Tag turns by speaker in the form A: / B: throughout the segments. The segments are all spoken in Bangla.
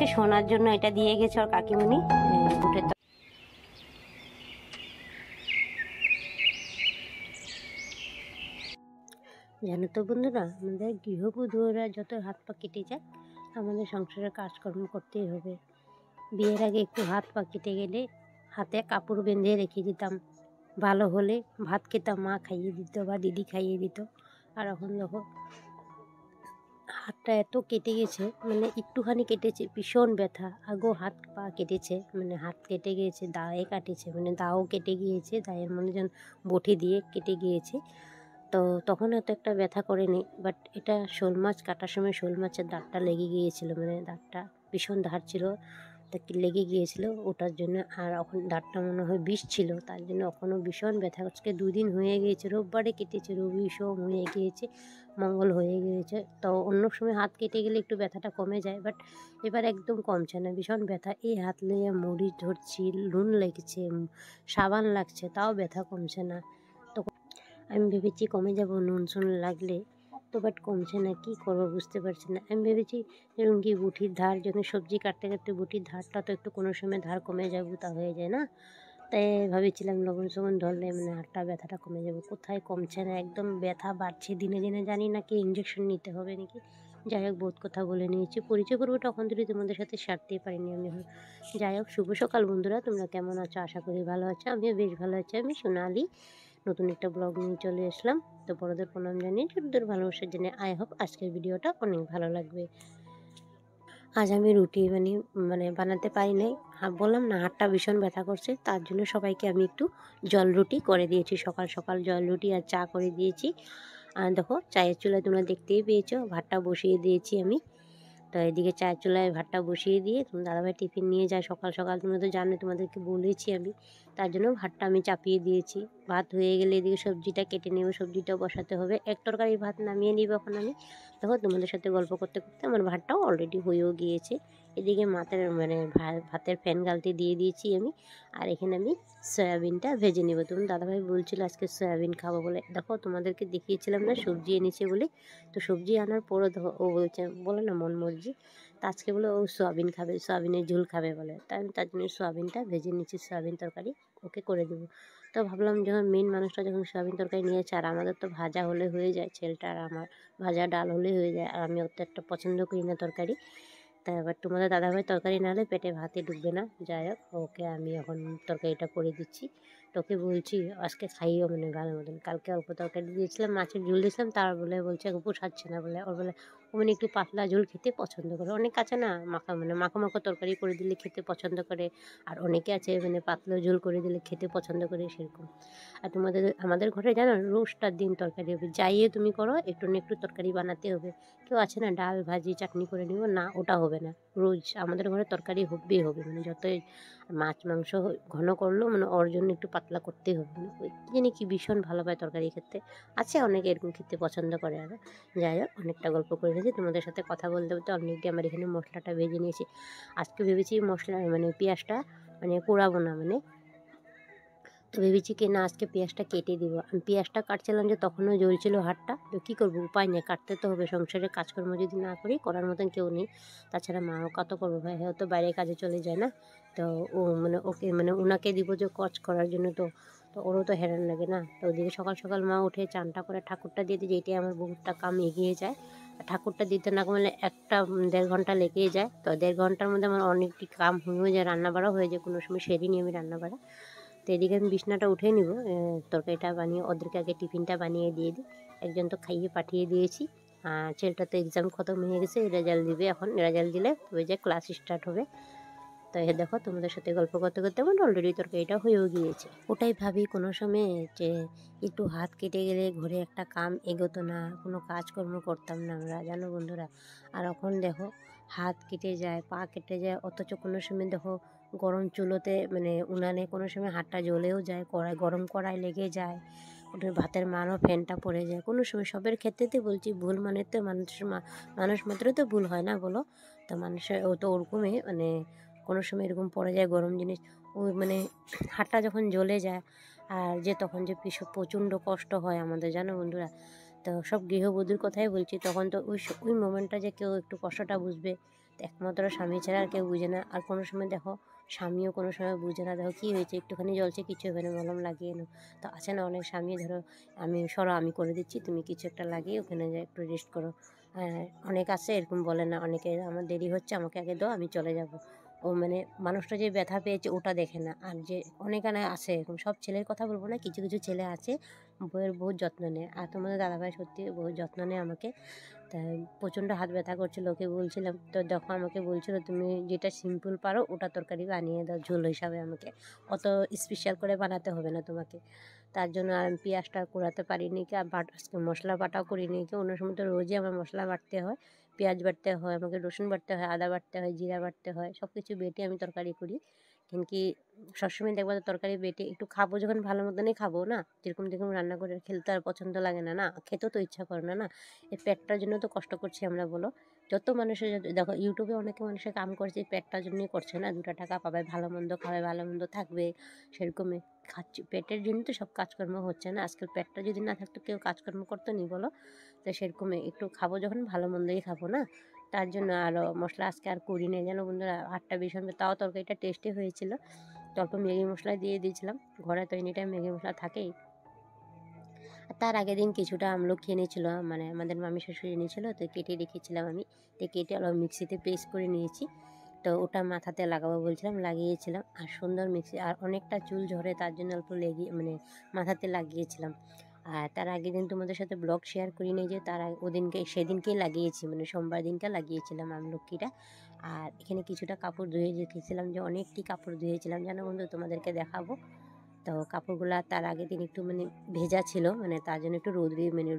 A: আজকে শোনার জন্য এটা দিয়ে গেছে ওর কাকিমণি বুটের। জানো তো বন্ধুরা, আমাদের গৃহবধূরা যত হাত পা কেটে যায়, আমাদের সংসারের কাজকর্ম করতেই হবে। বিয়ের আগে একটু হাত পা কেটে গেলে হাতে কাপড় বেঁধে রেখে দিতাম, ভালো হলে ভাত খেতাম, মা খাইয়ে দিত বা দিদি খাইয়ে দিত। আর এখন দেখো হাতটা এত কেটে গেছে, মানে একটুখানি কেটেছে ভীষণ ব্যথা। আগেও হাত পা কেটেছে, মানে হাত কেটে গিয়েছে, দায়ে কাটেছে, মানে দাও কেটে গিয়েছে, দায়ের মনে যেন বটি দিয়ে কেটে গিয়েছে। তো তখন এত একটা ব্যথা করেনি, বাট এটা শোল মাছ কাটার সময় শোল মাছের দাঁতটা লেগে গিয়েছিল, মানে দাঁতটা ভীষণ ধার ছিল, তাকে লেগে গিয়েছিল ওটার জন্য। আর এখন দাঁতটা মনে হয় বিষ ছিল, তার জন্য এখনও ভীষণ ব্যথা করছে। 2 দিন হয়ে গিয়েছে, রোববারে কেটেছে, রবি সোম হয়ে গিয়েছে, মঙ্গল হয়ে গিয়েছে। তো অন্য সময় হাত কেটে গেলে একটু ব্যথাটা কমে যায়, বাট এবার একদম কমছে না, ভীষণ ব্যথা। এই হাত নিয়ে মরিচ ধরছি, নুন লেগেছে, সাবান লাগছে, তাও ব্যথা কমছে না। তো আমি ভেবেছি কমে যাব নুন সুন লাগলে, তো বাট কমছে না, কী করবো বুঝতে পারছি না। আমি ভেবেছি এরকম কি বুটির ধার, যখন সবজি কাটতে কাটতে বুটির ধারটা তো একটু কোনো সময় ধার কমে যায়, বুতা হয়ে যায় না, তাই ভেবেছিলাম লবণ সবণ ধরলে মানে হাতটা ব্যথাটা কমে যাবে। কোথায় কমছে না, একদম ব্যথা বাড়ছে দিনে দিনে। জানি না কি ইঞ্জেকশন নিতে হবে নাকি। যাই হোক, বহুত কথা বলে নিয়েছি, পরিচয় করবো তখন যদি তোমাদের সাথে সারতেই পারিনি আমি। যাই হোক, শুভ সকাল বন্ধুরা, তোমরা কেমন আছো? আশা করি ভালো আছো, আমিও বেশ ভালো আছি। আমি সোনালি নতুন একটা ব্লগ নিয়ে চলে আসলাম। তো বড়দের প্রণাম জানিয়ে ছোটদের ভালোবাসার জন্য আই হোপ আজকের ভিডিওটা অনেক ভালো লাগবে। আজ আমি রুটি বানাতে পারি নাই, বললাম না হাতটা ভীষণ ব্যথা করছে, তার জন্য সবাইকে আমি একটু জল রুটি করে দিয়েছি। সকাল সকাল জল রুটি আর চা করে দিয়েছি। আর দেখো চায়ের চুলায় তোমরা দেখতেই পেয়েছো, ভাতটা বসিয়ে দিয়েছি আমি। তো এদিকে চায়ের চুলায় ভাতটা বসিয়ে দিয়ে তোমার দাদাভাই টিফিন নিয়ে যায় সকাল সকাল, তোমরা তো জানো, তোমাদেরকে বলেছি আমি। তার জন্য ভাতটা আমি চাপিয়ে দিয়েছি। ভাত হয়ে গেলে এদিকে সবজিটা কেটে নেব, সবজিটাও বসাতে হবে। এক তরকারি ভাত নামিয়ে নিব এখন আমি। দেখো তোমাদের সাথে গল্প করতে করতে আমার ভাতটাও অলরেডি হয়েও গিয়েছে। এদিকে ভাতের ফ্যান গালতে দিয়ে দিয়েছি আমি। আর এখানে আমি সয়াবিনটা ভেজে নেব। তোমার দাদাভাই বলছিল আজকে সয়াবিন খাবো বলে। দেখো তোমাদেরকে দেখিয়েছিলাম না সবজি এনেছে বলে, তো সবজি আনার পরও দেখো ও বলে না মন মর্জি, তো আজকে বলে ও সয়াবিন খাবে, সয়াবিনের ঝোল খাবে বলে। তাই আমি তার জন্য সয়াবিনটা ভেজে নিচ্ছি, সয়াবিন তরকারি ওকে করে দেবো। তো ভাবলাম যখন মেন মানুষটা যখন সয়াবিন তরকারি নিয়েছে, আর আমাদের তো ভাজা হলে হয়ে যায়, ছেলেটা আর আমার ভাজা ডাল হলে হয়ে যায়, আর আমি অত একটা পছন্দ করি না তরকারি। তা এবার তোমাদের দাদাভাই তরকারি না হলে পেটে ভাতে ঢুকবে না। যাই হোক, ওকে আমি এখন তরকারিটা করে দিচ্ছি। তোকে বলছি আজকে খাইও মানে ভালো মতন। কালকে অল্প তরকারি দিয়েছিলাম, মাছের ঝোল দিয়েছিলাম, তার বলছে পোষাচ্ছে না বলে। ওর বলে ও একটু পাতলা ঝোল খেতে পছন্দ করে। অনেক আছে না মাখো মাখো তরকারি করে দিলে খেতে পছন্দ করে, আর অনেকে আছে পাতলা ঝোল করে দিলে খেতে পছন্দ করে, সেরকম। আর আমাদের ঘরে জানো রোজটার দিন তরকারি হবে, যাইয়ে তুমি করো একটু না একটু তরকারি বানাতে হবে। কেউ আছে না ডাল ভাজি চাটনি করে নিব, না ওটা হবে না। রোজ আমাদের ঘরে তরকারি হবেই হবে, যতই মাছ মাংস ঘন করলেও ওর জন্য একটু পাতলা করতেই হবে। ওই জানি কি ভীষণ ভালো পায় তরকারি খেতে, আছে অনেকে এরকম খেতে পছন্দ করে। আর যাই হোক, অনেকটা গল্প করে নিয়েছি, তোমাদের সাথে কথা বলতে বলতে অলরেডি আমার এখানে মশলাটা ভেজে নিয়েছি। আজকে ভেবেছি মশলা পেঁয়াজটা পোড়াবো না, তো ভেবেছি কি না আজকে পেঁয়াজটা কেটে দিব। আমি পেঁয়াজটা কাটছিলাম যে তখনও জ্বলছিল হাতটা, তো কী করবো, উপায় নেই, কাটতে তো হবে। সংসারের কাজকর্ম যদি না করি করার মতন কেউ নেই। তাছাড়া মাও কত করবো, ভাই হ্যাঁ তো বাইরে কাজে চলে যায় না, তো ও ওকে ওনাকে দিব যে কাজ করার জন্য, তো ওরও তো হেরান লাগে না। তো ওদিকে সকাল সকাল মা উঠে চানটা করে ঠাকুরটা দিয়ে দিই, যেটাই আমার বহুতটা কাম এগিয়ে যায়। ঠাকুরটা দিতে না কমলে 1-1.5 ঘন্টা লেগেই যায়। তো 1.5 ঘন্টার মধ্যে আমার অনেকটি কাম হয়ে যায়, রান্না বাড়া হয়ে যায়, কোনো সময় সেরিনি আমি রান্না বাড়া। তো এদিকে আমি বিছনাটা উঠে নিব, তরকারিটা বানিয়ে ওদেরকে আগে টিফিনটা বানিয়ে দিয়ে দিই। একজন তো খাইয়ে পাঠিয়ে দিয়েছি, ছেলেটা তো এক্সাম খতম হয়ে গেছে, রেজাল্ট দিবে এখন। রেজাল্ট দিলে ওই যে ক্লাস স্টার্ট হবে। তো এ দেখো তোমাদের সাথে গল্প করতে করতে আমার অলরেডি তরকারিটা হয়েও গিয়েছে। ওটাই ভাবি কোনো সময় যে একটু হাত কেটে গেলে ঘরে একটা কাম এগোতো না, কোনো কাজকর্ম করতাম না আমরা, জানো বন্ধুরা। আর এখন দেখো হাত কেটে যায়, পা কেটে যায়, অথচ কোনো সময় দেখো গরম চুলোতে উনানে কোনো সময় হাতটা জ্বলেও যায়, গরম কড়াই লেগে যায়, ওটার ভাতের মানও ফ্যানটা পড়ে যায়। কোনো সময় সবের ক্ষেত্রেতে বলছি, ভুল মানে তো মানুষ মাত্র তো ভুল হয় না বলো। তো মানুষের ও তো ওরকমই কোনো সময় এরকম পড়ে যায় গরম জিনিস, ওই হাতটা যখন জ্বলে যায়, আর যে তখন যে প্রচণ্ড কষ্ট হয় আমাদের, জানো বন্ধুরা। তো সব গৃহবধূর কথাই বলছি, তখন তো ওই মোমেন্টটা যে কেউ একটু কষ্টটা বুঝবে, একমাত্র স্বামী ছাড়া আর কেউ বুঝে না। আর কোনো সময় দেখো স্বামীও কোনো সময় বুঝে না, দেখো কী হয়েছে একটুখানি জ্বলছে, কিছু হবে না, মলম লাগিয়ে নাও। তো আছে না অনেক স্বামী, ধরো সরো আমি করে দিচ্ছি, তুমি কিছু একটা লাগিয়ে ওখানে যা একটু রেস্ট করো। অনেক আছে এরকম বলে না, অনেকে আমার দেরি হচ্ছে আমাকে আগে দাও আমি চলে যাব। ও মানে মানুষটা যে ব্যথা পেয়েছে ওটা দেখে না। আর যে অনেকানে আছে এরকম, সব ছেলের কথা বলবো না, কিছু কিছু ছেলে আছে বউয়ের বহুত যত্ন নেয়। আর তোমাদের দাদাভাই সত্যি বহুত যত্ন নেয় আমাকে। তাই প্রচণ্ড হাত ব্যথা করছিল, ওকে বলছিলাম, তো দেখো আমাকে বলছিল তুমি যেটা সিম্পল পারো ওটা তরকারি বানিয়ে দাও ঝোল হিসাবে, আমাকে অত স্পেশাল করে বানাতে হবে না তোমাকে। তার জন্য আর আমি পেঁয়াজটা কুড়াতে পারিনি কি, আর আজকে মশলা বাটাও করিনি কি। অন্য সময় তো রোজই আমার মশলা বাটতে হয়, পেঁয়াজ বাটতে হয় আমাকে, রসুন বাটতে হয়, আদা বাটতে হয়, জিরা বাটতে হয়, সব কিছু বেটে আমি তরকারি করি। কিন্তু সবসময় দেখবো তরকারি বেটে একটু খাবো যখন ভালো মতনই খাবো না, যেরকম যেরকম রান্না করে খেলতে আর পছন্দ লাগে না, না খেতেও তো ইচ্ছা করে না, না এই পেটটার জন্য তো কষ্ট করছি আমরা, বলো। যত মানুষের দেখো ইউটিউবে অনেকে মানুষের কাম করছে পেটটার জন্যই করছে না, 2টা টাকা পাবে, ভালো মন্দ খাবে, ভালো মন্দ থাকবে, সেরকমই খাচ্ছি পেটের জন্য তো সব কাজকর্ম হচ্ছে না। আজকাল পেটটা যদি না থাকতো কেউ কাজকর্ম করতো নি বলো। তো সেরকমই একটু খাবো যখন ভালো মন্দই খাবো না, তার জন্য আরও মশলা আজকে আর করি না যেন বন্ধুরা, 8টা ভীষণ, তাও তরকারিটা টেস্টি হয়েছিল। অল্প ম্যাগি মশলা দিয়ে দিয়েছিলাম, ঘরে তো এনি টাইম ম্যাগি মশলা থাকেই। তার আগের দিন কিছুটা আমলকি এনেছিল, মানে আমাদের মামি শাশুড়ি এনেছিল, তো কেটে রেখেছিলাম আমি, তো কেটে অলপ মিক্সিতে পেস্ট করে নিয়েছি। তো ওটা মাথাতে লাগাবো বলছিলাম, লাগিয়েছিলাম, আর সুন্দর মিক্সি, আর অনেকটা চুল ঝরে তার জন্য অল্প মানে মাথাতে লাগিয়েছিলাম। আর তার আগের দিন তোমাদের সাথে ব্লগ শেয়ার করি নি, যে তার সেদিনকেই লাগিয়েছি, মানে সোমবার দিনটা লাগিয়েছিলাম আমলকিটা। আর এখানে কিছুটা কাপড় ধুয়ে রেখেছিলাম, যে অনেকটি কাপড় ধুয়েছিলাম জানো বন্ধু, তোমাদেরকে দেখাবো। তো কাপড়গুলো তার আগের দিন একটু মানে ভেজা ছিল, মানে তার জন্য একটু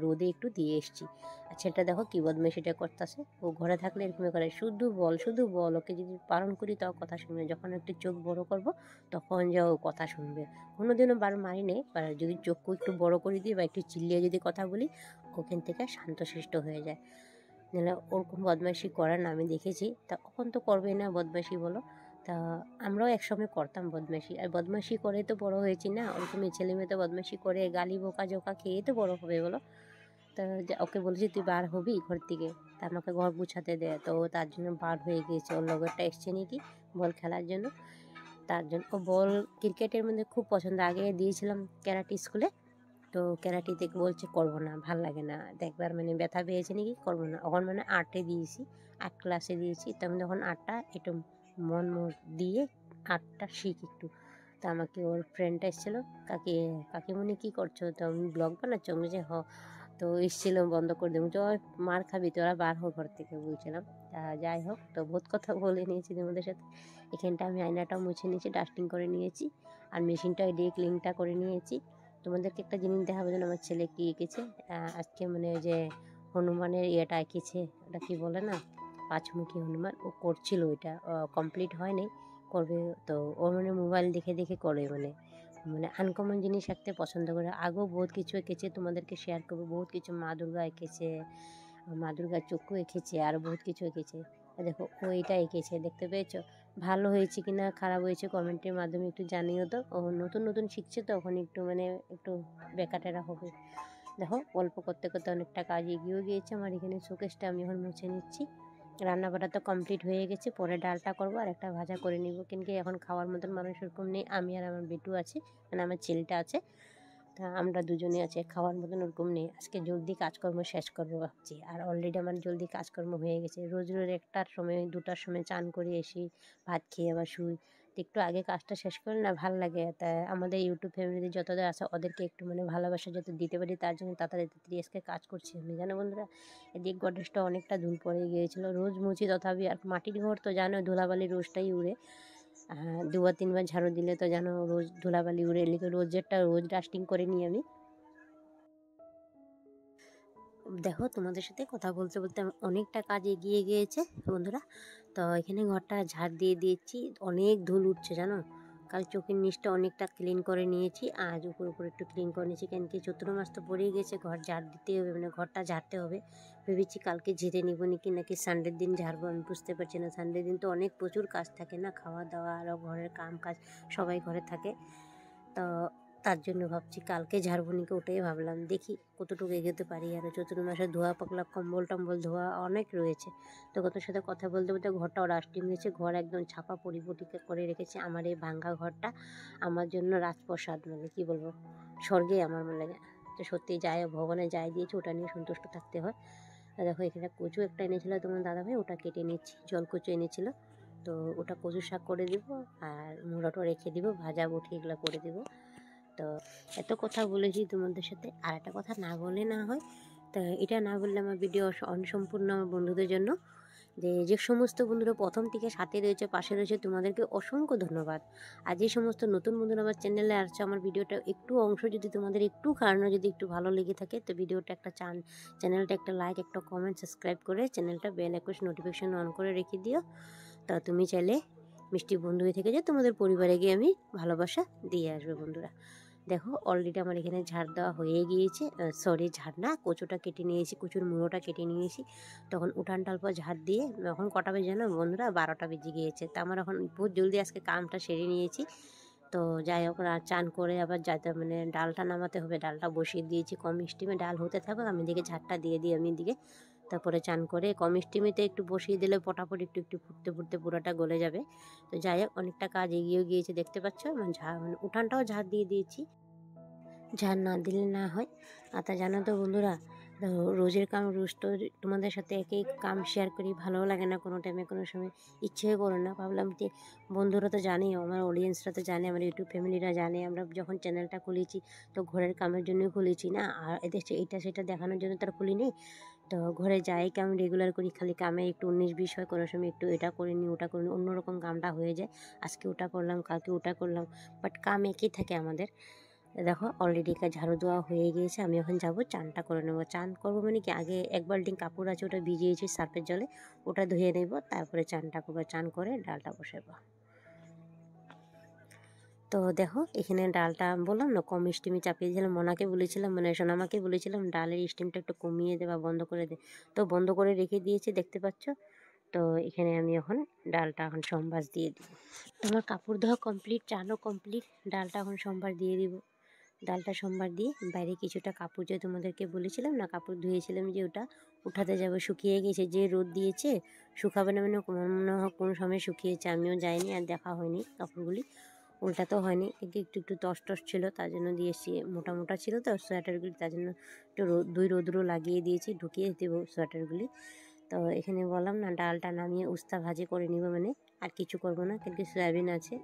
A: রোদে একটু দিয়ে এসেছি। আর ছেলেটা দেখো কী বদমাইশিটা করতেছে, ও ঘরে থাকলে এরকমই করে, শুধু বল শুধু বল, ওকে যদি বারণ করি তাও কথা শুনবে, যখন একটু চোখ বড় করব তখন যাও কথা শুনবে। কোনোদিনও মারি নেই, যদি চোখ একটু বড় করে দিই বা একটু চিল্লিয়ে যদি কথা বলি, ওখান থেকে শান্তশিষ্ট হয়ে যায়। নাহলে ওরকম বদমাইশি করে না, আমি দেখেছি। তা এখন তো করবেই না বদমাইশি বলো। তা আমরাও একসময় করতাম বদমাইশি, আর বদমাইশি করেই তো বড় হয়েছি না, ওরকমই ছেলে মেয়ে তো বদমাইশি করে গালি বোকা জোকা খেয়ে তো বড় হবে বলো। তা ওকে বলেছি তুই বার হবি ঘর থেকে, তা আমাকে ঘর গুছাতে দেয়, তো তার জন্য বার হয়ে গিয়েছে, ওর লগরটা এসছে নাকি বল খেলার জন্য, তার জন্য ও বল ক্রিকেটের মধ্যে খুব পছন্দ। আগে দিয়েছিলাম ক্যারাটে স্কুলে, তো ক্যারাটিতে বলছে করবো না, ভাল লাগে না, দেখবার মানে ব্যথা পেয়েছে নাকি করবো না। এখন মানে 8-এ দিয়েছি, 8 ক্লাসে দিয়েছি, তো আমি তখন 8টা একটু মন দিয়ে 8টা শিখ একটু। তো আমাকে ওর ফ্রেন্ডটা এসেছিলো, কাকিমণি কী করছো, তো আমি ব্লগ বানাচ্ছ, আমি যে তো এসেছিলাম বন্ধ করে দেবো, তো মার খাবি তোরা, বার হোক ঘর থেকে বলছিলাম। তা যাই হোক, তো বহুত কথা বলে নিয়েছি তোমাদের সাথে। এখানটা আমি আয়নাটাও মুছে নিয়েছি, ডাস্টিং করে নিয়েছি, আর মেশিনটা এদিকে ক্লিনটা করে নিয়েছি। তোমাদেরকে একটা জিনিস দেখাবো, যেন আমার ছেলে কী এঁকেছে আজকে, মানে ওই যে হনুমানের ইয়েটা এঁকেছে, ওটা কী বলে না, 5মুখী হনুমান, ও করছিল, ওইটা কমপ্লিট হয়নি, করবে। তো ও মানে মোবাইল দেখে দেখে করে, মানে মানে আনকমন জিনিস আঁকতে পছন্দ করে। আগেও বহুত কিছু এঁকেছে, তোমাদেরকে শেয়ার করবো, বহুত কিছু, মা দুর্গা এঁকেছে, মা দুর্গার চক্ষু এঁকেছে, আর বহুত কিছু এঁকেছে। দেখো ও এটা এঁকেছে, দেখতে পেয়েছো? ভালো হয়েছে কি না খারাপ হয়েছে কমেন্টের মাধ্যমে একটু জানিও তো। ও নতুন নতুন শিখছে তো, এখন একটু মানে একটু বেকাটেরা হবে। দেখো গল্প করতে করতে অনেকটা কাজ এগিয়েও গিয়েছে আমার। এখানে শোকেসটা আমি এখন মুছে নিচ্ছি। রান্না বান্না তো কমপ্লিট হয়ে গেছে, পরে ডালটা করবো আর একটা ভাজা করে নিব, কিন্তু এখন খাওয়ার মতন মানুষ ওরকম নেই, আমি আর আমার বেটু আছে, মানে আমার ছেলেটা আছে, তা আমরা দুজনে আছি, খাওয়ার মতন ওরকম নেই। আজকে জলদি কাজকর্ম শেষ করবো ভাবছি, আর অলরেডি আমার জলদি কাজকর্ম হয়ে গেছে। রোজ রোজ 1টার সময় 2টার সময় চান করে এসি, ভাত খেয়ে আবার শুই, তো একটু আগে কাজটা শেষ করে না ভাল লাগে। তা আমাদের ইউটিউব ফ্যামিলিতে যতদের আছে ওদেরকে একটু মানে ভালোবাসা যাতে দিতে পারি, তার জন্য তাড়াতাড়ি আজকে কাজ করছি আমি, জানো বন্ধুরা। এদিক গডরেজটা অনেকটা ধুল পড়ে গিয়েছিলো, রোজ মুছি তথাপি, আর মাটির ঘর তো জানো ধুলাবালি রোজটাই উড়ে। 2-3বার ঝাড়ু দিলে তো জানো রোজ ধুলাবালি উড়ে, এলিকে রোজ ডাস্টিং করে নিই আমি। দেখো তোমাদের সাথে কথা বলতে বলতে আমার অনেকটা কাজ এগিয়ে গিয়েছে বন্ধুরা। তো এখানে ঘরটা ঝাড় দিয়ে দিয়েছি, অনেক ধুল উঠছে জানো। কাল চোখের নিচটা অনেকটা ক্লিন করে নিয়েছি, আজ উপর উপর একটু ক্লিন করে নিয়েছি, কেন কি চৈত্র মাস তো পড়েই গেছে, ঘর ঝাড় দিতে হবে, মানে ঘরটা ঝাড়তে হবে। ভেবেছি কালকে ঝেড়ে নিব নাকি সানডের দিন ঝাড়বো, আমি বুঝতে পারছি না। সানডের দিন তো অনেক প্রচুর কাজ থাকে না, খাওয়া দাওয়া আরও ঘরের কাম কাজ, সবাই ঘরে থাকে। তো তার জন্য ভাবছি কালকে ঝাড়বনিকে, ওটাই ভাবলাম, দেখি কতটুকু এগোতে পারি। আর চতুর্মাসে ধোয়া পাকলা কম্বল টম্বল ধোয়া অনেক রয়েছে। তো কত সাথে কথা বলতে বলতে ঘরটাও রাস্টিং হয়েছে, ঘর একদম ছাপা পরিপটিকে করে রেখেছে। আমার এই ভাঙ্গা ঘরটা আমার জন্য রাজপ্রসাদ, মানে কি বলবো, স্বর্গে আমার মনে লাগে। তো সত্যি যাই ভগবানে যাই দিয়েছে ওটা নিয়ে সন্তুষ্ট থাকতে হয়। দেখো এখানে কচু একটা এনেছিল তোমার দাদাভাই, ওটা কেটে নিচ্ছি। জল কচু এনেছিল, তো ওটা কচু শাক করে দিব, আর মুড়াটা রেখে দিব, ভাজা বটি এগুলো করে দিব। তো এত কথা বলেছি তোমাদের সাথে, আর একটা কথা না বলে না হয়। তো এটা না বললে আমার ভিডিও অনসম্পূর্ণ আমার বন্ধুদের জন্য। যে সমস্ত বন্ধুরা প্রথম থেকে সাথে রয়েছে, পাশে রয়েছে, তোমাদেরকে অসংখ্য ধন্যবাদ। আর যে সমস্ত নতুন বন্ধুরা আমার চ্যানেলে আসছে, আমার ভিডিওটা একটু অংশ যদি তোমাদের একটু কারণে যদি একটু ভালো লেগে থাকে, তো ভিডিওটা একটা চ্যানেলটা একটা লাইক, একটা কমেন্ট, সাবস্ক্রাইব করে চ্যানেলটা বেল আইকন নোটিফিকেশন অন করে রেখে দিও। তা তুমি চাইলে মিষ্টি বন্ধু হয়ে থেকে যে তোমাদের পরিবারে গিয়ে আমি ভালোবাসা দিয়ে আসবে বন্ধুরা। দেখো অলরেডি আমার এখানে ঝাড় দেওয়া হয়ে গিয়েছে, সরি ঝাড় না, কচুটা কেটে নিয়েছি, কচুর মুড়োটা কেটে নিয়েছি। তখন উঠান টাল পর ঝাড় দিয়ে, এখন কটা বেজে না বন্ধুরা, 12টা বেজে গিয়েছে। তা আমার এখন বহুত জলদি আজকে কামটা সেরে নিয়েছি। তো যাই হোক, চান করে আবার যাতে মানে ডালটা নামাতে হবে, ডালটা বসিয়ে দিয়েছি কম স্টিমে, ডাল হতে থাকুক, আমি দিকে ঝাড়টা দিয়ে দিই আমি দিকে। তারপরে চান করে কম স্টিমেতে একটু বসিয়ে দিলে পটাপট একটু একটু ফুটতে ফুটতে পুরোটা গলে যাবে। তো যাই হোক, অনেকটা কাজ এগিয়েও গিয়েছে দেখতে পাচ্ছ। মানে উঠানটাও ঝাড় দিয়ে দিয়েছি, ঝাড় না দিলে না হয়। আর তা জানো তো বন্ধুরা, রোজের কাম রোজ তো তোমাদের সাথে একই কাম শেয়ার করি, ভালোও লাগে না কোনো টাইমে, কোনো সময় ইচ্ছেও করে না। ভাবলাম যে বন্ধুরা তো জানে, আমার অডিয়েন্সরা তো জানে, আমার ইউটিউব ফ্যামিলিরা জানে, আমরা যখন চ্যানেলটা খুলেছি তো ঘরের কামের জন্যই খুলেছি না, আর এদের এটা সেটা দেখানোর জন্য তার খুলি নেই। তো ঘরে যাই কাম রেগুলার করি, খালি কামে একটু 19-20 হয়, কোনো সময় একটু এটা করে নিই ওটা করে নিই, অন্যরকম কামটা হয়ে যায়। আজকে ওটা করলাম, কালকে ওটা করলাম, বাট কাম একই থাকে আমাদের। দেখো অলরেডি ঝাড়ু দেওয়া হয়ে গিয়েছে, আমি এখন যাব চানটা করে নেবো। চান করবো মানে কি, আগে এক বালতি কাপড় আছে ওটা ভিজিয়েছি সার্ফের জলে, ওটা ধুয়ে নেব, তারপরে চানটা করবো। চান করে ডালটা বসাবো। তো দেখো এখানে ডালটা বললাম না কম স্টিমে চাপিয়ে দিয়েছিলাম, মনাকে বলেছিলাম, মানে সোনামাকে বলেছিলাম ডালের স্টিমটা একটু কমিয়ে দে বা বন্ধ করে দে, তো বন্ধ করে রেখে দিয়েছি দেখতে পাচ্ছ। তো এখানে আমি এখন ডালটা এখন সম্বাস দিয়ে দিব। তোমার কাপড় ধোয়া কমপ্লিট, চানও কমপ্লিট, ডালটা এখন সম্বার দিয়ে দিব। ডালটা সোমবার দিয়ে বাইরে কিছুটা কাপড়, যে তোমাদেরকে বলেছিলাম না কাপড় ধুয়েছিলাম যে ওটা উঠাতে যাবো, শুকিয়ে গেছে, যে রোদ দিয়েছে শুকাবে না, মানে মনে হয় কোন সময় শুকিয়েছে, আমিও যাইনি আর দেখা হয়নি কাপড়গুলি, উল্টাতেও হয়নি, কিন্তু একটু একটু টস টস ছিল তার জন্য দিয়েছি, মোটা মোটা ছিল তো সোয়েটারগুলি, তার জন্য একটু রোদ্রু লাগিয়ে দিয়েছি, ঢুকিয়ে দেবো সোয়েটারগুলি। তো এখানে বললাম না ডালটা নামিয়ে উস্তা ভাজি করে নিব, মানে আর কিছু করবো না, কিন্তু সয়াবিন আছে।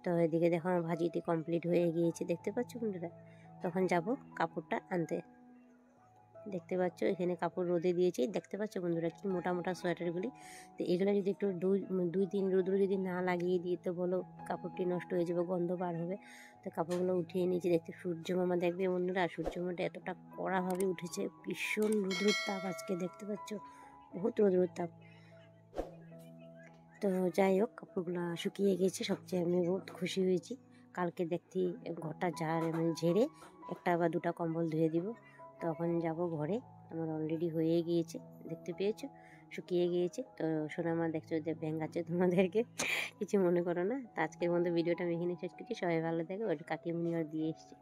A: তো এদিকে দেখো আমার ভাজিটি কমপ্লিট হয়ে গিয়েছে দেখতে পাচ্ছ বন্ধুরা। তখন যাব কাপড়টা আনতে। দেখতে পাচ্ছ এখানে কাপড় রোদে দিয়েছি, দেখতে পাচ্ছ বন্ধুরা কি মোটা মোটা সোয়েটারগুলি। তো এগুলো যদি একটু 2-3 রোদ্র যদি না লাগিয়ে দিই তো বলো কাপড়টি নষ্ট হয়ে যাবে, গন্ধ বার হবে। তো কাপড়গুলো উঠিয়ে নিয়েছি। দেখতে সূর্য মামা দেখবে বন্ধুরা, সূর্য মামাটা এতটা কড়াভাবে উঠেছে, ভীষণ রোদ্রুর তাপ আজকে দেখতে পাচ্ছ, বহুত রোদ্রুর তাপ। তো যাই হোক কাপড়গুলো শুকিয়ে গেছে, সবচেয়ে আমি বহুত খুশি হয়েছি। কালকে দেখতে ঘরটা মানে ঝেড়ে একটা বা দুটা কম্বল ধুয়ে দিব। তখন যাব ঘরে, আমার অলরেডি হয়ে গিয়েছে দেখতে পেয়েছো, শুকিয়ে গিয়েছে। তো সোনামা দেখছো যে ভেঙাচ্ছে তোমাদেরকে, কিছু মনে করো না। তো আজকের মধ্যে ভিডিওটা আমি এখানে শেষ করছি, সবাই ভালো থাকে। ওর কাকিমুনি আর দিয়ে এসছে।